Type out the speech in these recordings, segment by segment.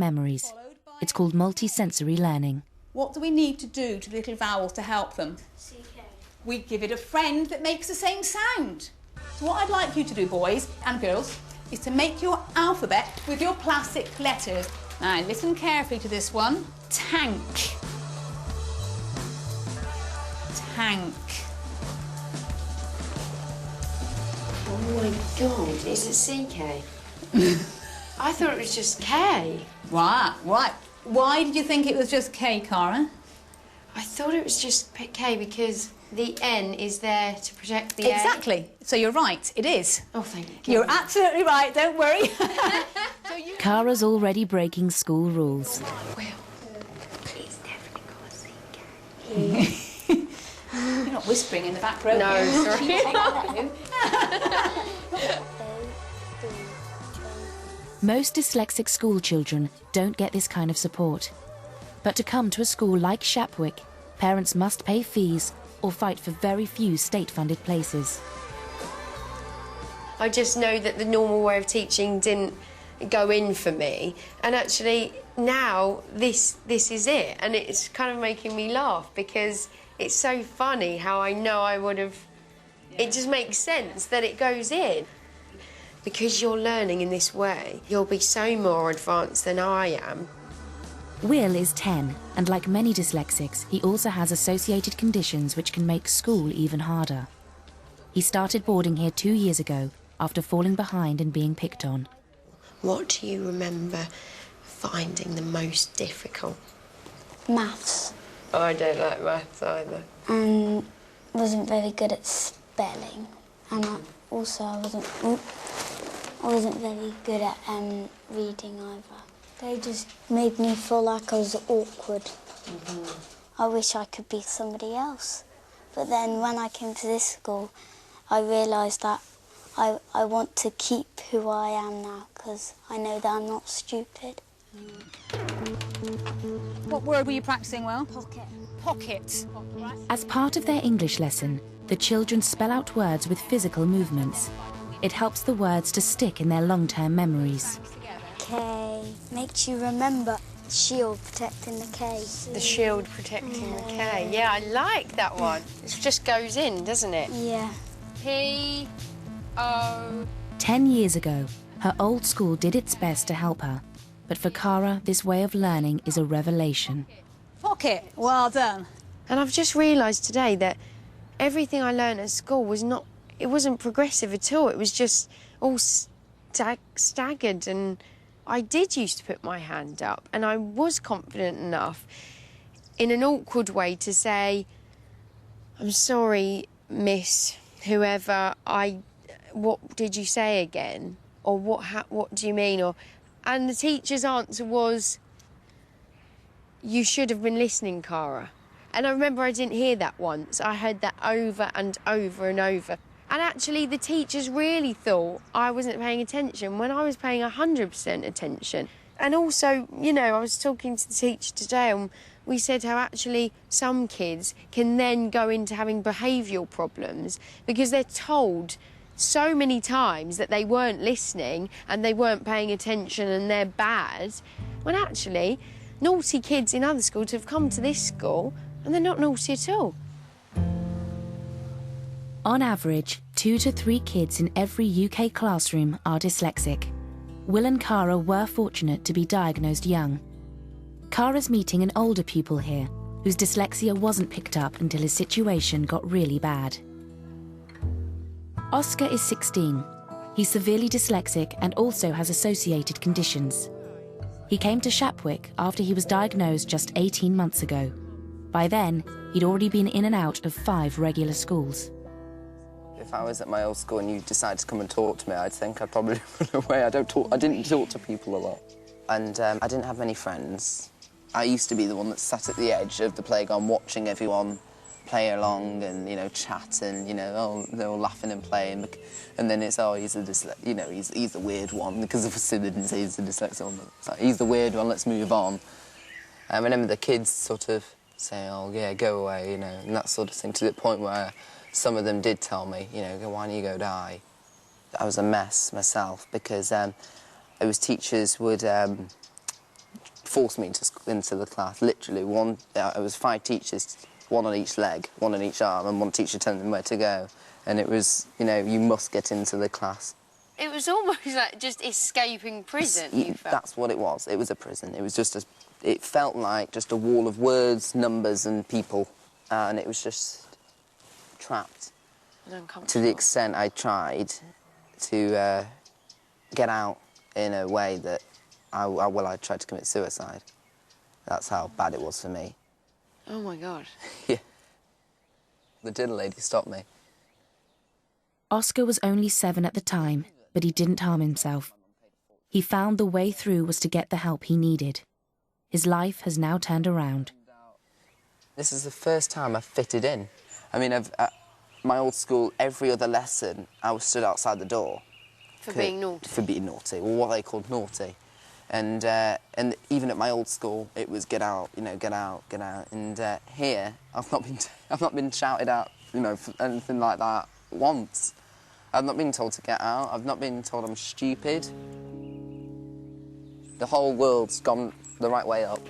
memories. It's called multisensory learning. What do we need to do to the little vowels to help them? CK. We give it a friend that makes the same sound. So what I'd like you to do, boys and girls, is to make your alphabet with your plastic letters. Now, listen carefully to this one. Tank. Tank. Oh my God, is it CK? I thought it was just K. Right. Why did you think it was just K, Cara? I thought it was just K because the N is there to protect the A. Exactly. So you're right, it is. Oh, thank you. You're absolutely right, don't worry. Cara's already breaking school rules. Well, it's definitely got a CK. You're not whispering in the back row. No, sorry. Most dyslexic school children don't get this kind of support. But to come to a school like Shapwick, parents must pay fees or fight for very few state-funded places. I just know that the normal way of teaching didn't go in for me, and actually now this is it, and it's kind of making me laugh because it's so funny how I know I would have... It just makes sense that it goes in. Because you're learning in this way, you'll be so more advanced than I am. Will is 10, and like many dyslexics, he also has associated conditions which can make school even harder. He started boarding here 2 years ago after falling behind and being picked on. What do you remember finding the most difficult? Maths. I don't like maths either. And wasn't very good at spelling. And I wasn't very good at reading either. They just made me feel like I was awkward. I wish I could be somebody else. But then when I came to this school, I realised that I want to keep who I am now because I know that I'm not stupid. What word were you practising, Will? Pocket. Pocket. As part of their English lesson, the children spell out words with physical movements. It helps the words to stick in their long-term memories. K makes you remember shield protecting the K. The shield protecting the K. Yeah, I like that one. It just goes in, doesn't it? Yeah. P-O... 10 years ago, her old school did its best to help her. But for Cara, this way of learning is a revelation. Pocket. Well done. And I've just realised today that everything I learned at school wasn't progressive at all. It was just all staggered, and I did used to put my hand up, and I was confident enough in an awkward way to say, I'm sorry, miss, whoever, what did you say again? Or what do you mean? And the teacher's answer was, you should have been listening, Cara. And I remember I didn't hear that once. I heard that over and over and over. And actually, the teachers really thought I wasn't paying attention when I was paying 100% attention. And also, you know, I was talking to the teacher today and we said how actually some kids can then go into having behavioural problems because they're told so many times that they weren't listening and they weren't paying attention and they're bad, when actually naughty kids in other schools have come to this school and they're not naughty at all. On average, 2 to 3 kids in every UK classroom are dyslexic. Will and Cara were fortunate to be diagnosed young. Cara's meeting an older pupil here, whose dyslexia wasn't picked up until his situation got really bad. Oscar is 16. He's severely dyslexic and also has associated conditions. He came to Shapwick after he was diagnosed just 18 months ago. By then, he'd already been in and out of 5 regular schools. If I was at my old school and you decided to come and talk to me, I'd think I'd probably run away. I didn't talk to people a lot. And I didn't have many friends. I used to be the one that sat at the edge of the playground watching everyone play along and, you know, chat and, you know, oh, they're all laughing and playing. And then it's, oh, he's the weird one, because obviously they didn't say he's the dyslexic one, but it's like, he's the weird one, let's move on. I remember the kids sort of saying, oh, yeah, go away, you know, and that sort of thing, to the point where some of them did tell me, you know, why don't you go die? I was a mess myself because it was teachers would forced me into the class. Literally, it was 5 teachers, 1 on each leg, 1 on each arm, and 1 teacher telling them where to go. And it was, you know, you must get into the class. It was almost like just escaping prison, you felt. That's what it was. It was a prison. It was just it felt like just a wall of words, numbers and people. And it was just trapped. To the extent I tried to get out in a way that I tried to commit suicide. That's how bad it was for me. Oh, my God. Yeah. The dinner lady stopped me. Oscar was only 7 at the time, but he didn't harm himself. He found the way through was to get the help he needed. His life has now turned around. This is the first time I've fitted in. I mean, at my old school, every other lesson, I was stood outside the door. For being naughty? For being naughty, or what they called naughty. And even at my old school, it was get out, you know, get out, get out. And here, I've not been shouted at, you know, for anything like that once. I've not been told to get out. I've not been told I'm stupid. The whole world's gone the right way up.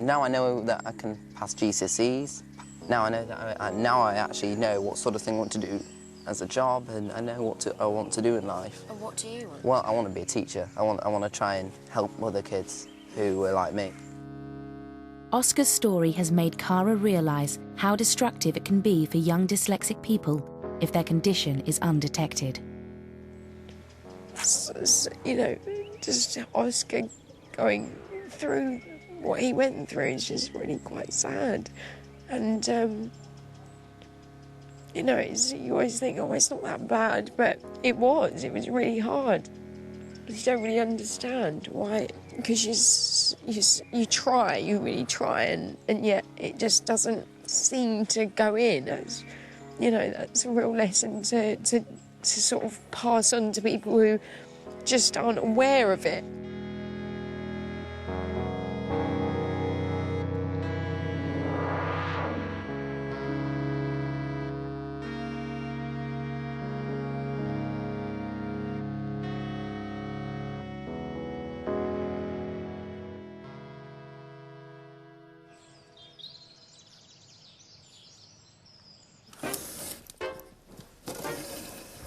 Now I know that I can pass GCSEs. Now I know that now I actually know what sort of thing I want to do as a job, and I know what I want to do in life. And what do you want? Well, I want to be a teacher. I want to try and help other kids who were like me. Oscar's story has made Cara realise how destructive it can be for young dyslexic people if their condition is undetected. You know, just Oscar going through what he went through is just really quite sad. And, you know, you always think, oh, it's not that bad, but it was really hard. You don't really understand why, because you try, you really try, and yet it just doesn't seem to go in. That's, you know, that's a real lesson to sort of pass on to people who just aren't aware of it.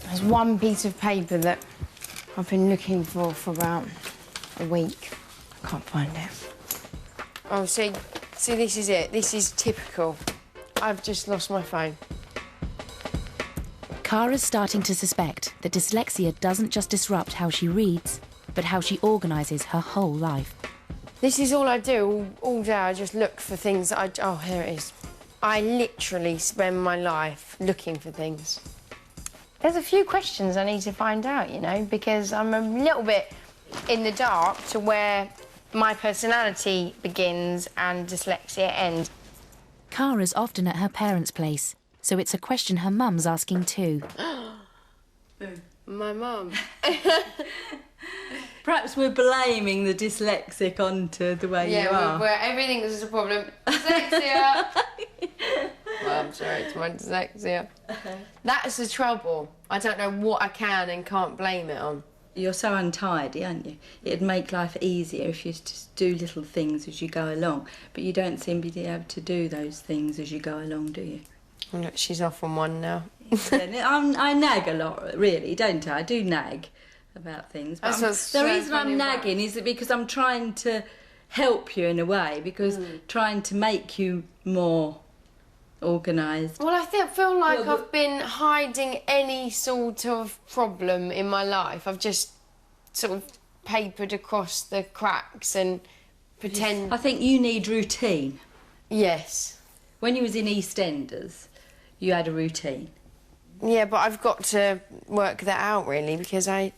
There's one piece of paper that I've been looking for about a week. I can't find it. Oh, see, this is it. This is typical. I've just lost my phone. Cara's starting to suspect that dyslexia doesn't just disrupt how she reads, but how she organises her whole life. This is all I do all day. I just look for things that oh, here it is. I literally spend my life looking for things. There's a few questions I need to find out, you know, because I'm a little bit in the dark to where my personality begins and dyslexia ends. Cara's often at her parents' place, so it's a question her mum's asking too. My mum. Perhaps we're blaming the dyslexic onto the way you are. Yeah, everything is a problem. Dyslexia! Well, I'm sorry, it's my dyslexia. That's the trouble. I don't know what I can and can't blame it on. You're so untidy, aren't you? It'd make life easier if you just do little things as you go along, but you don't seem to be able to do those things as you go along, do you? Oh, look, she's off on one now. I nag a lot, really, don't I? I do nag about things. But the reason I'm nagging is because I'm trying to help you in a way, because trying to make you more organised. Well, I feel like I've been hiding any sort of problem in my life. I've just sort of papered across the cracks and pretend... I think you need routine. Yes. When you was in EastEnders, you had a routine. Yeah, but I've got to work that out, really, because I'm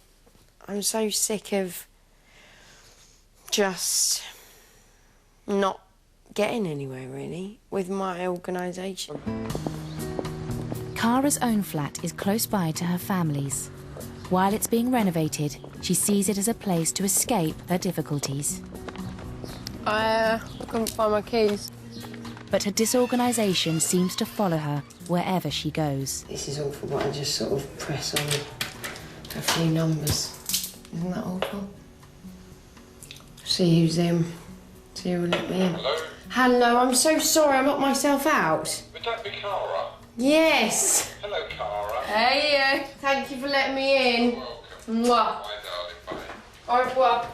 so sick of just not getting anywhere, really, with my organisation. Cara's own flat is close by to her family's. While it's being renovated, she sees it as a place to escape her difficulties. I couldn't find my keys. But her disorganisation seems to follow her wherever she goes. This is awful, but I just sort of press on a few numbers. Isn't that awful? See who's So you will let me in. Hello? Hello, I'm so sorry I locked myself out. Would that be Cara? Yes. Hello, Cara. Hey, thank you for letting me in. Welcome. Mwah. My darling, bye. Au revoir.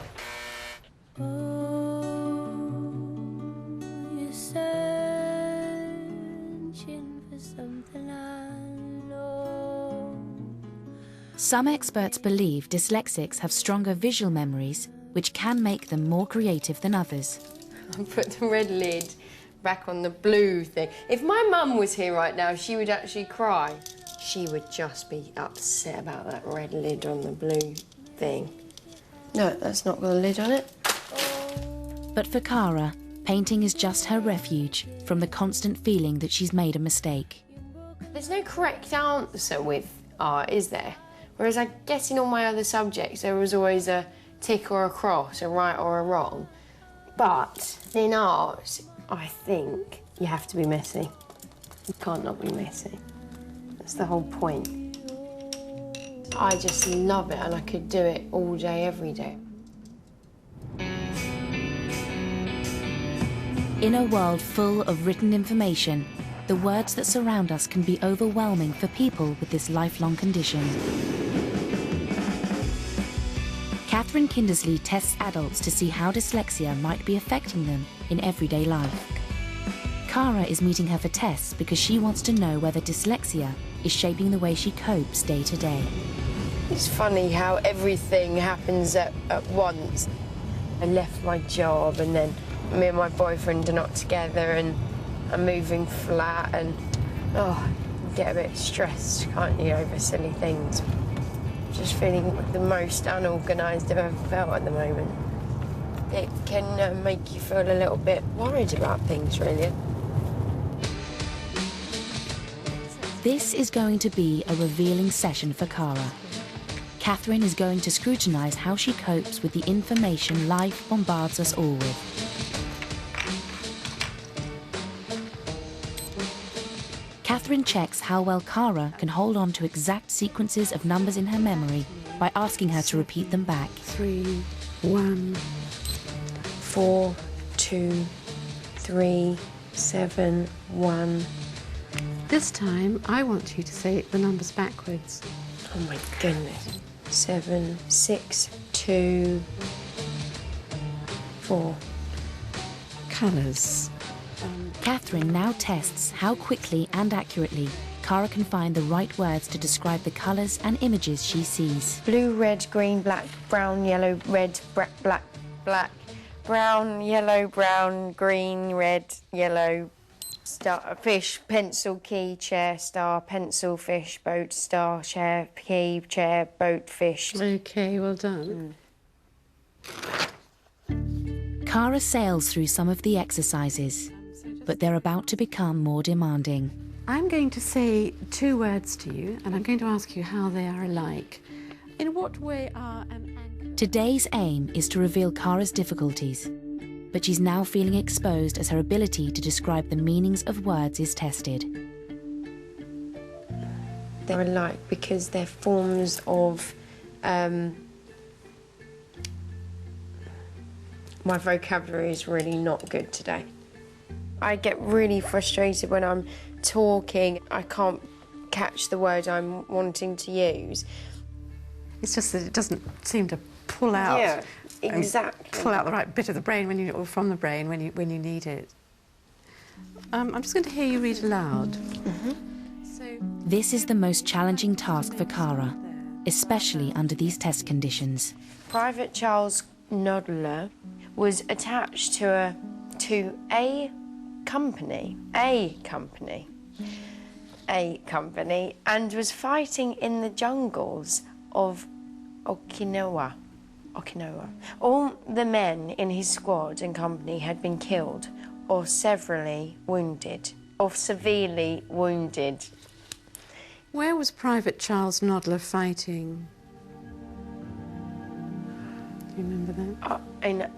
Some experts believe dyslexics have stronger visual memories, which can make them more creative than others. I put the red lid back on the blue thing. If my mum was here right now, she would actually cry. She would just be upset about that red lid on the blue thing. No, that's not got a lid on it. But for Cara, painting is just her refuge from the constant feeling that she's made a mistake. There's no correct answer with art, is there? Whereas I guess in all my other subjects, there was always a tick or a cross, a right or a wrong. But in art, I think you have to be messy. You can't not be messy. That's the whole point. I just love it, and I could do it all day, every day. In a world full of written information, the words that surround us can be overwhelming for people with this lifelong condition. Catherine Kindersley tests adults to see how dyslexia might be affecting them in everyday life. Cara is meeting her for tests because she wants to know whether dyslexia is shaping the way she copes day to day. It's funny how everything happens at once. I left my job, and then me and my boyfriend are not together, and I'm moving flat, and you get a bit stressed, can't you, over silly things. Just feeling the most unorganised I've ever felt at the moment. It can make you feel a little bit worried about things, really. This is going to be a revealing session for Cara. Catherine is going to scrutinise how she copes with the information life bombards us all with. Catherine checks how well Cara can hold on to exact sequences of numbers in her memory by asking her to repeat them back. 3, 1, 4, 2, 3, 7, 1. This time, I want you to say the numbers backwards. Oh my goodness. 7, 6, 2, 4. Colours. Catherine now tests how quickly and accurately Cara can find the right words to describe the colours and images she sees. Blue, red, green, black, brown, yellow, red, black, black, brown, yellow, brown, green, red, yellow, star, fish, pencil, key, chair, star, pencil, fish, boat, star, chair, key, chair, boat, fish. OK, well done. Cara sails through some of the exercises, but they're about to become more demanding. I'm going to say 2 words to you, and I'm going to ask you how they are alike. In what way are an anchor... Today's aim is to reveal Cara's difficulties, but she's now feeling exposed as her ability to describe the meanings of words is tested. They're alike because they're forms of... My vocabulary is really not good today. I get really frustrated when I'm talking. I can't catch the word I'm wanting to use. It's just that it doesn't seem to pull out. Yeah, exactly. Pull out the right bit of the brain or from the brain when you need it. I'm just going to hear you read aloud. Mm-hmm. This is the most challenging task for Cara, especially under these test conditions. Private Charles Nodler was attached to a company, and was fighting in the jungles of Okinawa. All the men in his squad and company had been killed or severely wounded, or severely wounded. Where was Private Charles Nodler fighting? Do you remember that? In